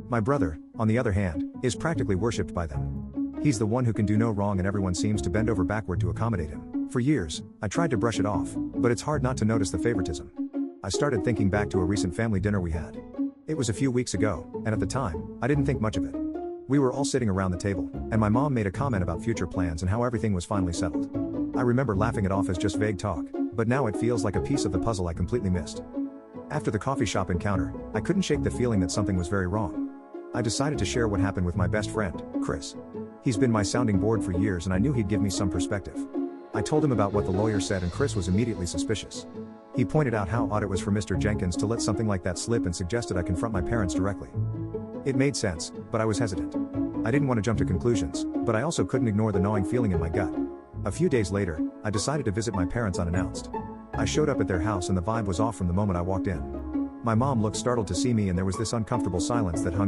My brother, on the other hand, is practically worshipped by them. He's the one who can do no wrong and everyone seems to bend over backward to accommodate him. For years, I tried to brush it off, but it's hard not to notice the favoritism. I started thinking back to a recent family dinner we had. It was a few weeks ago, and at the time, I didn't think much of it. We were all sitting around the table, and my mom made a comment about future plans and how everything was finally settled. I remember laughing it off as just vague talk, but now it feels like a piece of the puzzle I completely missed. After the coffee shop encounter, I couldn't shake the feeling that something was very wrong. I decided to share what happened with my best friend, Chris. He's been my sounding board for years and I knew he'd give me some perspective. I told him about what the lawyer said and Chris was immediately suspicious. He pointed out how odd it was for Mr. Jenkins to let something like that slip and suggested I confront my parents directly. It made sense, but I was hesitant. I didn't want to jump to conclusions, but I also couldn't ignore the gnawing feeling in my gut. A few days later, I decided to visit my parents unannounced. I showed up at their house and the vibe was off from the moment I walked in. My mom looked startled to see me and there was this uncomfortable silence that hung in